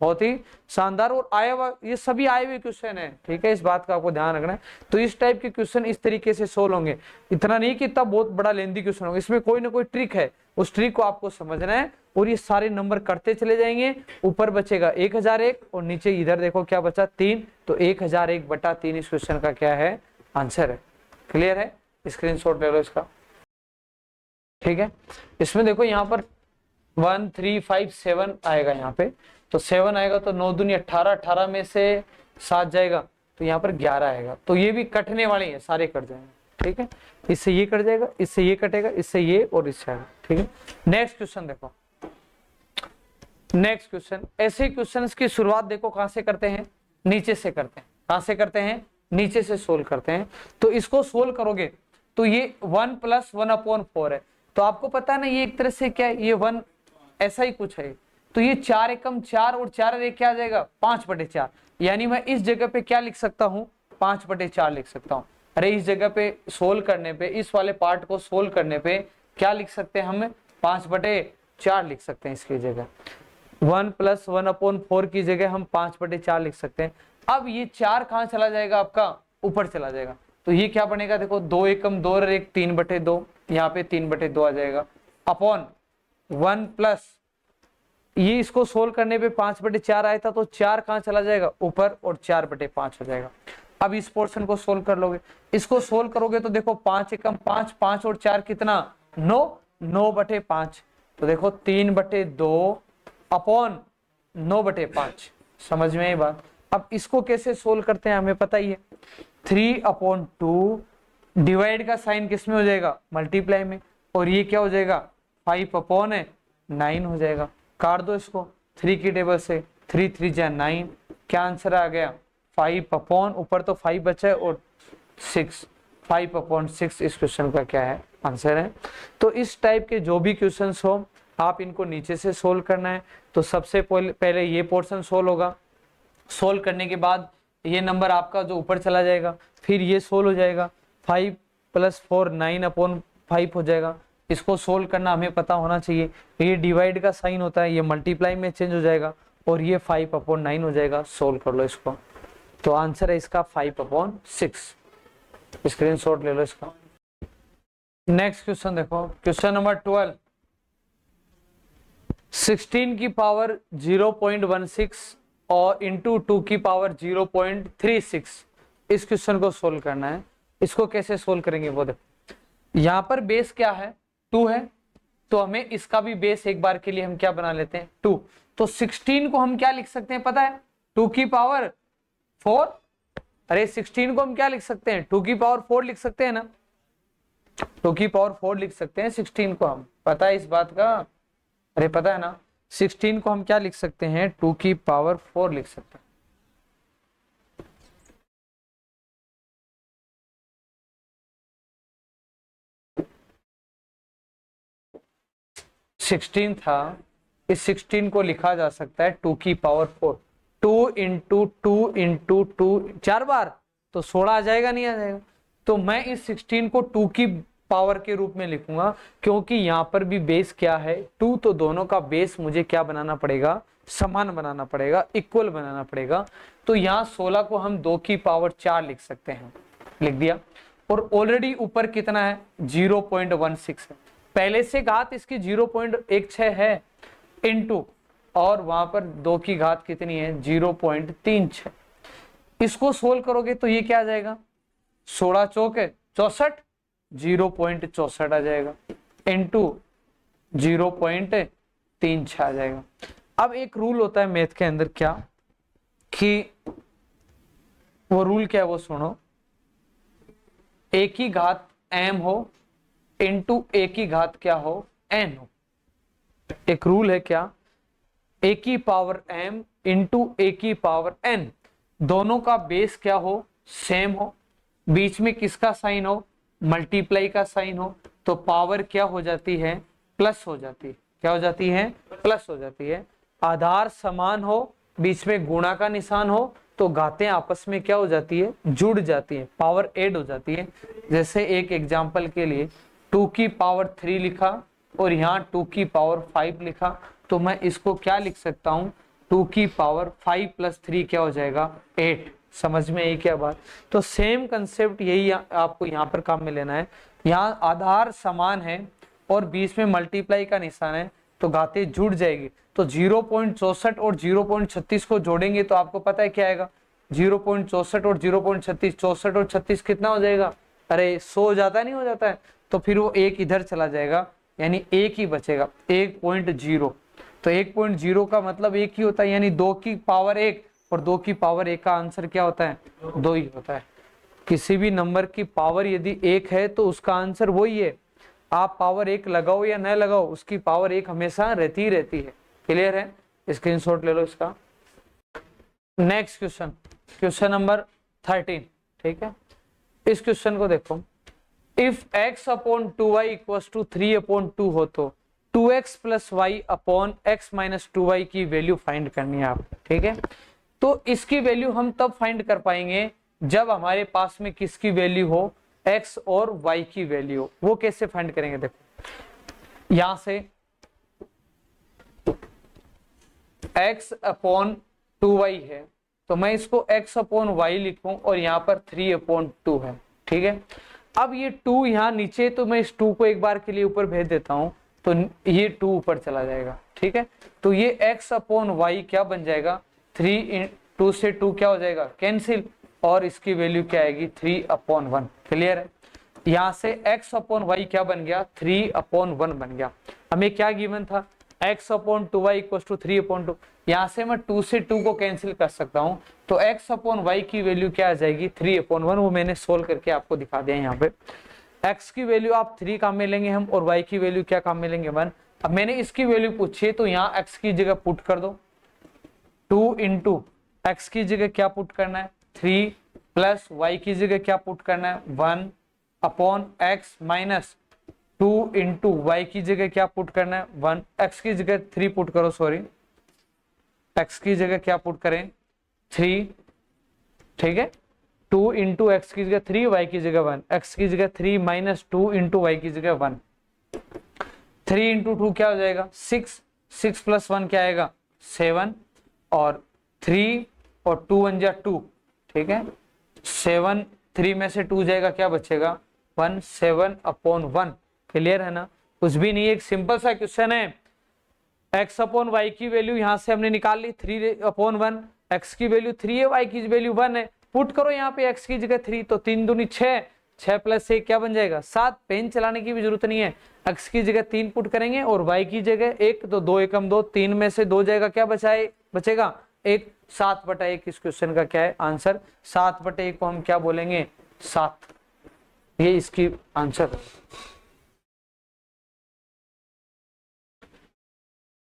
बहुत ही शानदार। और आया हुआ ये सभी आए हुए क्वेश्चन है, ठीक है। इस बात का आपको ध्यान रखना है। तो इस टाइप के क्वेश्चन इस तरीके से सोल्व होंगे। इतना नहीं कि इतना बहुत बड़ा लेंदी क्वेश्चन होगा, इसमें कोई ना कोई ट्रिक है, उस ट्रिक को आपको समझना है। और ये सारे नंबर करते चले जाएंगे, ऊपर बचेगा 1001 और नीचे इधर देखो क्या बचा 3। तो 1001/3 इस क्वेश्चन का क्या है आंसर है। क्लियर है, स्क्रीनशॉट ले लो इसका, ठीक है। इसमें देखो यहाँ पर 1 3 5 7 आएगा, यहाँ पे तो 7 आएगा, तो 9 दूनी 18, 18 में से 7 जाएगा तो यहाँ पर 11 आएगा। तो ये भी कटने वाले हैं, सारे कट जाएंगे, ठीक है। इससे ये कट जाएगा, इससे ये कटेगा, इससे ये और इससे आएगा, ठीक है। नेक्स्ट क्वेश्चन देखो, नेक्स्ट क्वेश्चन। ऐसे क्वेश्चंस की शुरुआत देखो कहां से करते हैं, नीचे से करते हैं। कहां से करते हैं, नीचे से सोल्व करते हैं। तो इसको सोल्व करोगे तो ये 1 + 1/4 है। तो आपको पता है ना ये एक तरह से क्या है, ये 1 ऐसा ही कुछ है। तो ये 4 एकम 4 और 4 1 क्या आ जाएगा 5/4। यानी मैं इस जगह पे क्या लिख सकता हूँ 5/4 लिख सकता हूँ। अरे इस जगह पे सोल्व करने पे, इस वाले पार्ट को सोल्व करने पे क्या लिख सकते हैं हम 5/4 लिख सकते हैं। इसकी जगह 1 + 1/4 की जगह हम 5/4 लिख सकते हैं। अब ये 4 कहाँ चला जाएगा आपका ऊपर चला जाएगा। तो ये क्या बनेगा देखो 2 एकम 2 और 1 3/2, यहाँ पे 3/2 आ जाएगा अपॉन 1 प्लस ये इसको सोल्व करने पे 5/4 आया था, तो 4 कहाँ चला जाएगा ऊपर और 4/5 हो जाएगा। अब इस पोर्शन को सोल्व कर लोगे, इसको सोल्व करोगे तो देखो 5 एकम 5, 5 और 4 कितना 9, 9/5। तो देखो 3/2 अपॉन 9/5। समझ में आई बात। अब इसको कैसे सोल्व करते हैं हमें पता ही है, 3/2 डिवाइड का साइन किस में हो जाएगा, मल्टीप्लाई में, और ये क्या हो जाएगा 5/9 हो जाएगा। काट दो इसको 3 की टेबल से, 3 3 जा 9, क्या आंसर आ गया 5 ऊपर तो 5 बचा है और 6, 5/6 इस क्वेश्चन का क्या है आंसर है। तो इस टाइप के जो भी क्वेश्चंस हो आप इनको नीचे से सोल्व करना है। तो सबसे पहले ये पोर्शन सोल्व होगा, सोल्व करने के बाद ये नंबर आपका जो ऊपर चला जाएगा, फिर ये सोल्व हो जाएगा 5 + 4 9/5 हो जाएगा। इसको सोल्व करना हमें पता होना चाहिए, ये डिवाइड का साइन होता है, ये मल्टीप्लाई में चेंज हो जाएगा और ये 5/9 हो जाएगा। सोल्व कर लो इसको, तो आंसर है इसका 5/6। स्क्रीनशॉट ले लो इसका। नेक्स्ट क्वेश्चन देखो, क्वेश्चन नंबर 12, 16 की पावर 0.16 और इंटू 2 की पावर 0.36, इस क्वेश्चन को सोल्व करना है। इसको कैसे सोल्व करेंगे वो देखो, यहाँ पर बेस क्या है 2 है, तो हमें इसका भी बेस एक बार के लिए हम क्या बना लेते हैं 2। तो 16 को हम क्या लिख सकते हैं पता है, 2 की पावर 4, अरे 16 को हम क्या लिख सकते हैं 2 की पावर 4 लिख सकते हैं ना, 2 की पावर 4 लिख सकते हैं 16 को हम, पता है इस बात का, अरे पता है ना 16 को हम क्या लिख सकते हैं 2 की पावर 4 लिख सकते हैं। 16 था, इस 16 को लिखा जा सकता है 2 की पावर 4, 2 इंटू 2 इंटू 2 4 बार, तो 16 आ जाएगा नहीं आ जाएगा। तो मैं इस 16 को 2 की पावर के रूप में लिखूंगा, क्योंकि यहाँ पर भी बेस क्या है 2, तो दोनों का बेस मुझे क्या बनाना पड़ेगा, समान बनाना पड़ेगा, इक्वल बनाना पड़ेगा। तो यहाँ 16 को हम 2 की पावर 4 लिख सकते हैं, लिख दिया। और ऑलरेडी ऊपर कितना है 0.16 है, पहले से घात इसकी 0.16 है इंटू, और वहां पर 2 की घात कितनी है 0.36। इसको सोल्व करोगे तो ये क्या आ जाएगा 16 चौक 64, 0.64 आ जाएगा इंटू 0.36 आ जाएगा। अब एक रूल होता है मैथ के अंदर क्या, कि वो रूल क्या है वो सुनो, a की घात m हो इंटू a की घात क्या हो n हो। एक रूल है क्या, a की पावर m इंटू a की पावर n, दोनों का बेस क्या हो सेम हो, बीच में किसका साइन हो मल्टीप्लाई का साइन हो, तो पावर क्या हो जाती है प्लस हो जाती है, क्या हो जाती है प्लस हो जाती है। आधार समान हो, बीच में गुणा का निशान हो, तो घातें आपस में क्या हो जाती है जुड़ जाती है, पावर ऐड हो जाती है। जैसे एक एग्जांपल के लिए 2 की पावर 3 लिखा और यहाँ 2 की पावर 5 लिखा, तो मैं इसको क्या लिख सकता हूँ 2 की पावर 5 + 3 क्या हो जाएगा 8। समझ में आई क्या बात। तो सेम कंसेप्ट यही आपको यहाँ पर काम में लेना है, यहाँ आधार समान है और बीच में मल्टीप्लाई का निशान है, तो घातें जुड़ जाएगी। तो 0.64 और 0.36 को जोड़ेंगे तो आपको पता है क्या आएगा 0.64 और 0.36, 64 और 36 कितना हो जाएगा, अरे 100 हो जाता नहीं हो जाता है, तो फिर वो एक इधर चला जाएगा, यानी एक ही बचेगा 1.0। तो 1.0 का मतलब एक ही होता है, यानी 2 की पावर 1 और 2 की पावर 1 का आंसर क्या होता है 2 ही होता है। किसी भी नंबर की पावर यदि 1 है तो उसका आंसर वही है, आप पावर 1 लगाओ या न लगाओ उसकी पावर 1 हमेशा रहती ही रहती है। क्लियर है, स्क्रीनशॉट ले लो इसका। नेक्स्ट क्वेश्चन, क्वेश्चन नंबर 13, ठीक है। इस क्वेश्चन को देखो, इफ x/2y = 3/2 हो तो 2x + y x - 2y की वैल्यू फाइंड करनी है आप, ठीक है। तो इसकी वैल्यू हम तब फाइंड कर पाएंगे जब हमारे पास में किसकी वैल्यू हो x और y की वैल्यू हो। वो कैसे फाइंड करेंगे देखो, यहां से x/2y है तो मैं इसको x/y लिखूं और यहाँ पर 3/2 है, ठीक है। अब ये 2 यहाँ नीचे, तो मैं इस 2 को एक बार के लिए ऊपर भेज देता हूं, तो ये 2 ऊपर चला जाएगा, ठीक है। तो ये x/y क्या बन जाएगा 3 2 से 2 क्या हो जाएगा कैंसिल, और इसकी वैल्यू क्या आएगी 3/1। क्लियर है, यहाँ से x/y क्या बन गया 3/1 बन गया। हमें क्या गिवन था x/2y = 3/2, यहाँ से मैं 2 से 2 को कैंसिल कर सकता हूँ, तो x अपॉन वाई की वैल्यू क्या आ जाएगी 3/1। वो मैंने सोल्व करके आपको दिखा दिया यहाँ पे। x की वैल्यू आप 3 काम में लेंगे हम, और y की वैल्यू क्या काम में लेंगे 1। अब मैंने इसकी वैल्यू पूछी है तो यहाँ x की जगह पुट कर दो, 2 इंटू एक्स की जगह क्या पुट करना है 3, प्लस y की जगह क्या पुट करना है 1 upon x minus 2 into Y की जगह क्या पुट करना है 1, x की जगह 3 पुट करो, सॉरी x की जगह क्या पुट करें 3, ठीक है। 2 इंटू एक्स की जगह 3, वाई की जगह 1, x की जगह 3 माइनस 2 इंटू वाई की जगह 1, 3 इंटू 2 क्या हो जाएगा 6, 6 प्लस 1 क्या आएगा 7, और 3 और 2 1 जा 2, ठीक है। 7, 3 में से 2 जाएगा, क्या बचेगा 1, 7/1। क्लियर है ना, कुछ भी नहीं, एक सिंपल सा क्वेश्चन है। x अपॉन वाई की वैल्यू यहां से हमने निकाल ली 3/1, x की वैल्यू 3 है, y की वैल्यू 1 है। पुट करो यहाँ पे x की जगह 3, तो 3 दूनी 6, 6 प्लस 1 क्या बन जाएगा 7। पेन चलाने की भी जरूरत नहीं है, x की जगह 3 पुट करेंगे और y की जगह 1, तो 2 एकम 2, 3 में से 2 जाएगा, क्या बचेगा 1, 7/1 इस क्वेश्चन का क्या है आंसर। 7/1 को हम क्या बोलेंगे 7, ये इसकी आंसर।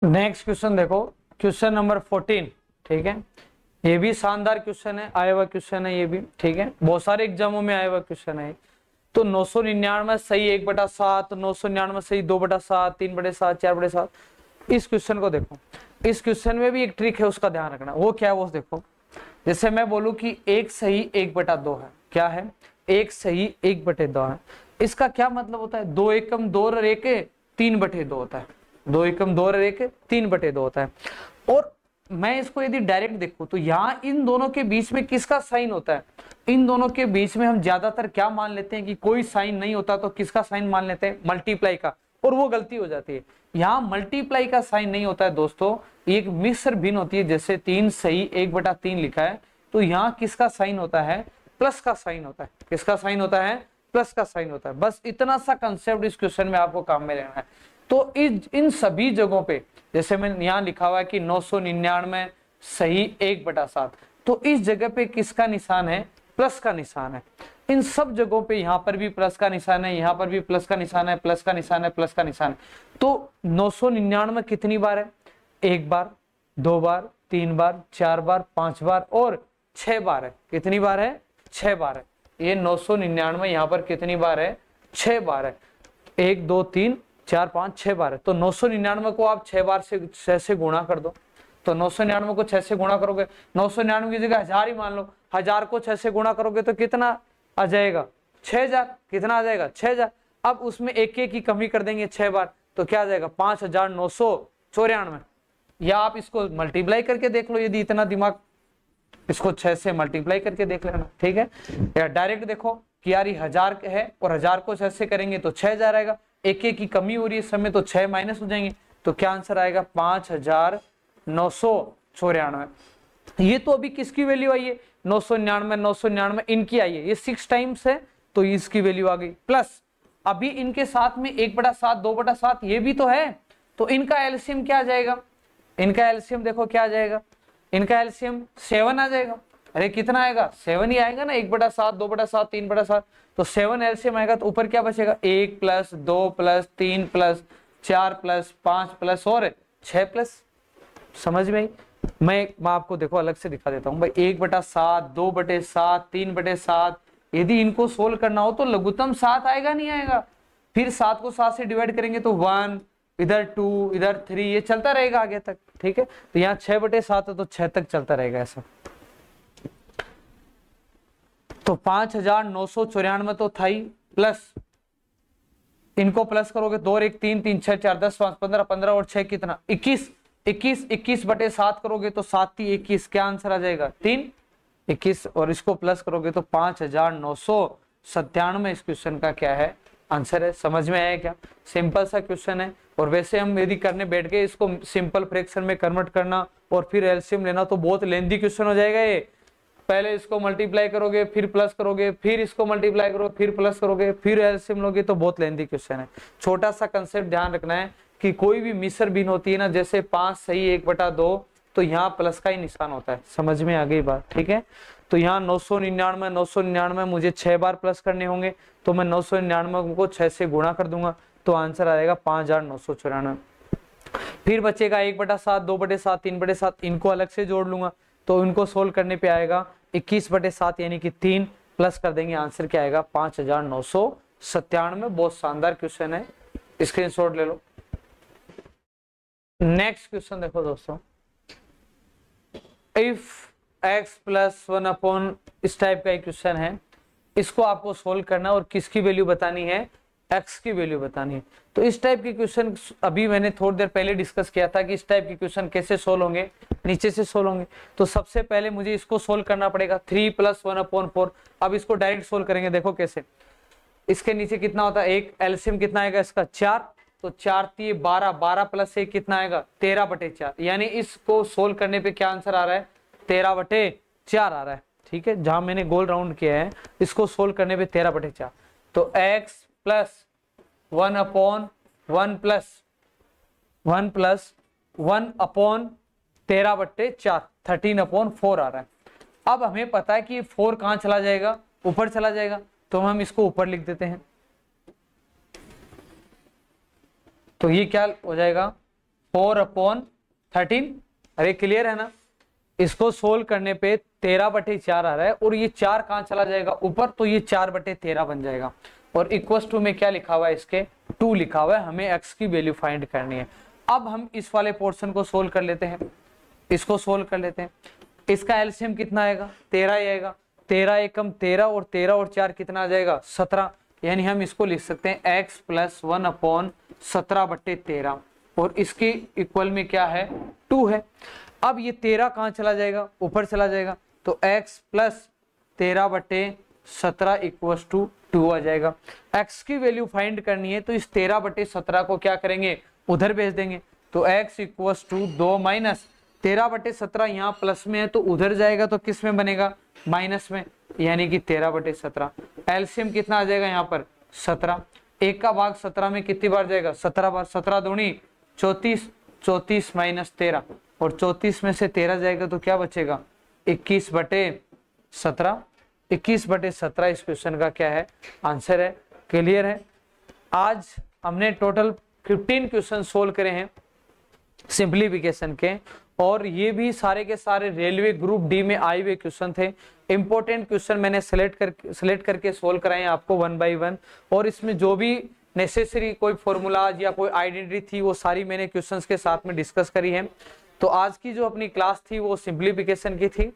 नेक्स्ट क्वेश्चन देखो, क्वेश्चन नंबर 14, ठीक है। ये भी शानदार क्वेश्चन है, आया हुआ क्वेश्चन है ये भी, ठीक है। बहुत सारे एग्जामों में आया हुआ क्वेश्चन है। तो 999 सही 1/7, 999 सही 2/7, 3/7, 4/7। इस क्वेश्चन को देखो, इस क्वेश्चन में भी एक ट्रिक है, उसका ध्यान रखना। वो क्या है वो देखो, जैसे मैं बोलूं कि 1 सही 1/2 है, क्या है 1 सही 1/2 है। इसका क्या मतलब होता है 2 एकम 2 और 1 3/2 होता है, 2 एकम 2 और 1 3/2 होता है। और मैं इसको यदि डायरेक्ट देखूं तो यहाँ इन दोनों के बीच में किसका साइन होता है, इन दोनों के बीच में हम ज्यादातर क्या मान लेते हैं कि कोई साइन नहीं होता, तो किसका साइन मान लेते हैं मल्टीप्लाई का, और वो गलती हो जाती है। यहाँ मल्टीप्लाई का साइन नहीं होता है दोस्तों, एक मिश्र भिन्न होती है। जैसे 3 सही 1/3 लिखा है, तो यहाँ किसका साइन होता है प्लस का साइन होता है। किसका साइन होता है प्लस का साइन होता है। बस इतना सा कंसेप्ट इस क्वेश्चन में आपको काम में लेना है। तो इन सभी जगहों पे, जैसे मैंने यहाँ लिखा हुआ है कि 999 सही 1/7, तो इस जगह पे किसका निशान है प्लस का निशान है। इन सब जगहों पे यहाँ पर भी प्लस का निशान है, यहाँ पर भी प्लस का निशान है, प्लस का निशान है, प्लस का निशान है। तो 999 कितनी बार है 1 बार, 2 बार, 3 बार, 4 बार, 5 बार और 6 बार है। कितनी बार है 6 बार है। ये 999 यहाँ पर कितनी बार है 6 बार है। 1 2 3 4 5 6 बार है। तो 999 को आप 6 बार से 6 से गुणा कर दो। तो 999 को 6 से गुणा करोगे, 999 की जगह 1000 ही मान लो, 1000 को 6 से गुणा करोगे तो कितना आ जाएगा 6000। कितना आ जाएगा 6000। अब उसमें एक की कमी कर देंगे 6 बार, तो क्या आ जाएगा 5994। या आप इसको मल्टीप्लाई करके देख लो, यदि इतना दिमाग, इसको 6 से मल्टीप्लाई करके देख लेना, ठीक है। या डायरेक्ट देखो कि यार ये 1000 है और 1000 को 6 से करेंगे तो 6000 आएगा, एक की कमी हो रही है इस समय, तो 6 माइनस हो जाएंगे, तो क्या आंसर आएगा 5994। ये तो अभी किसकी वैल्यू आई है 999 999 इनकी आई है, ये 6 टाइम्स है तो इसकी वैल्यू आ गई। प्लस अभी इनके साथ में 1/7 2/7 ये भी तो है, तो इनका एलसीएम क्या आ जाएगा, इनका एलसीएम देखो क्या आ जाएगा, इनका एलसीएम 7 आ जाएगा। अरे कितना आएगा 7 ही आएगा ना, 1/7 2/7 3/7, तो 7 एलसीएम आएगा। तो ऊपर क्या बचेगा 1 plus 2 plus 3 plus 4 plus 5 plus और 6 प्लस। समझ में आई। मैं आपको देखो अलग से दिखा देता हूँ भाई, 1/7 2/7 3/7, यदि इनको सोल्व करना हो तो लघुत्तम 7 आएगा नहीं आएगा, फिर 7 को 7 से डिवाइड करेंगे तो 1, इधर 2 इधर 3, ये चलता रहेगा आगे तक, ठीक है। तो यहाँ 6/7 है तो 6 तक चलता रहेगा ऐसा। तो 5994 तो था ही, प्लस इनको प्लस करोगे 2 और 1 3 3 6 4 10 5 15 15 और 6 कितना 21 21 21/7 करोगे तो 7 3 21, क्या आंसर आ जाएगा 3 21, और इसको प्लस करोगे तो 5997 इस क्वेश्चन का क्या है आंसर है। समझ में आया क्या, सिंपल सा क्वेश्चन है। और वैसे हम यदि करने बैठ गए इसको सिंपल फ्रैक्शन में कन्वर्ट करना और फिर एलसीएम लेना तो बहुत लेंथी क्वेश्चन हो जाएगा ये। पहले इसको मल्टीप्लाई करोगे फिर प्लस करोगे, फिर इसको मल्टीप्लाई करोगे फिर प्लस करोगे, फिर एलसीएम लोगे, तो बहुत लेंथी क्वेश्चन है। छोटा सा कंसेप्ट ध्यान रखना है कि कोई भी मिश्र भिन्न होती है ना, जैसे 5 सही 1/2 तो यहाँ प्लस का ही निशान होता है। समझ में आ गई बात, ठीक है। तो यहाँ 999 मुझे 6 बार प्लस करने होंगे, तो मैं 999 को 6 से गुणा कर दूंगा, तो आंसर आएगा 5994। फिर बचेगा 1/7, 2/7, 3/7, इनको अलग से जोड़ लूंगा, तो इनको सोल्व करने पे आएगा 21/7 यानी कि 3, प्लस कर देंगे, आंसर क्या आएगा 5997। बहुत शानदार क्वेश्चन है, स्क्रीनशॉट ले लो। नेक्स्ट क्वेश्चन देखो दोस्तों, इफ x प्लस 1 इस टाइप का एक क्वेश्चन है, इसको आपको सोल्व करना और किसकी वैल्यू बतानी है, x की वैल्यू बतानी है। तो इस टाइप के क्वेश्चन अभी मैंने थोड़ी देर पहले डिस्कस किया था कि इस टाइप के क्वेश्चन कैसे सोल्व होंगे, नीचे से सोल्व होंगे। तो सबसे पहले मुझे इसको सोल्व करना पड़ेगा 3 + 1/4। अब इसको डायरेक्ट सोल्व करेंगे, देखो कैसे। इसके नीचे कितना होता है, एक एलसीएम कितना आएगा इसका 4, तो 4 × 12, 12 + 1 कितना आएगा 13/4, यानी इसको सोल्व करने पे क्या आंसर आ रहा है 13/4 आ रहा है, ठीक है। जहां मैंने गोल राउंड किया है, इसको सोल्व करने पे 13/4, तो x + 1/1 + 1/13/4 13/4 आ रहा है। अब हमें पता है कि 4 कहां चला जाएगा, ऊपर चला जाएगा, तो हम इसको ऊपर लिख देते हैं। तो ये क्या हो जाएगा 4/13। अरे क्लियर है ना। इसको सोल्व करने पे 13/4 आ रहा है, और ये 4 कहां चला जाएगा ऊपर, तो ये 4/13 बन जाएगा। और इक्वल टू में क्या लिखा हुआ है, इसके 2 लिखा हुआ है। हमें x की वैल्यू फाइंड करनी है। अब हम इस वाले पोर्शन को सोल्व कर लेते हैं, इसको सोल्व कर लेते हैं। इसका एलसीएम कितना आएगा 13 ही आएगा, 13 एकम 13, और 13 और 4 कितना आ जाएगा 17, यानी हम इसको लिख सकते हैं x + 1/17/13, और इसके इक्वल में क्या है 2 है। अब ये 13 कहां चला जाएगा, ऊपर चला जाएगा, तो x + 13/17 = 2 आ जाएगा। x की वैल्यू फाइंड करनी है, तो इस 13/17 को क्या करेंगे, उधर भेज देंगे। तो x = 2 - 13/17 यहाँ प्लस में है, तो उधर जाएगा तो किस में बनेगा, माइनस में, यानी कि 13/17। एलसीएम कितना आ जाएगा यहाँ पर 17, 1 का भाग 17 में कितनी बार जाएगा 17 बार, 17 दूनी 34, 34 - 13, और 34 में से 13 जाएगा तो क्या बचेगा 21/17। 21/17 इस क्वेश्चन का क्या है, आंसर है। क्लियर है। आज हमने टोटल 15 क्वेश्चन सोल्व करे हैं सिंप्लीफिकेशन के, और ये भी सारे के सारे रेलवे ग्रुप डी में आए हुए क्वेश्चन थे। इंपॉर्टेंट क्वेश्चन मैंने सिलेक्ट करके सोल्व कराए आपको 1 बाय 1, और इसमें जो भी नेसेसरी कोई फॉर्मूलाज या कोई आइडेंटिटी थी, वो सारी मैंने क्वेश्चंस के साथ में डिस्कस करी है। तो आज की जो अपनी क्लास थी वो सिंप्लीफिकेशन की थी।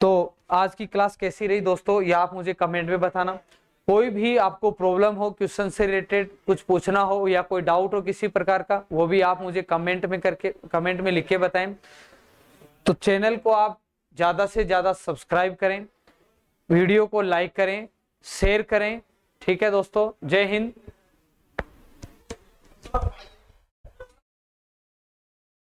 तो आज की क्लास कैसी रही दोस्तों, ये आप मुझे कमेंट में बताना। कोई भी आपको प्रॉब्लम हो, क्वेश्चन से रिलेटेड कुछ पूछना हो, या कोई डाउट हो किसी प्रकार का, वो भी आप मुझे कमेंट में लिख के बताएं। तो चैनल को आप ज्यादा से ज्यादा सब्सक्राइब करें, वीडियो को लाइक करें, शेयर करें। ठीक है दोस्तों, जय हिंद।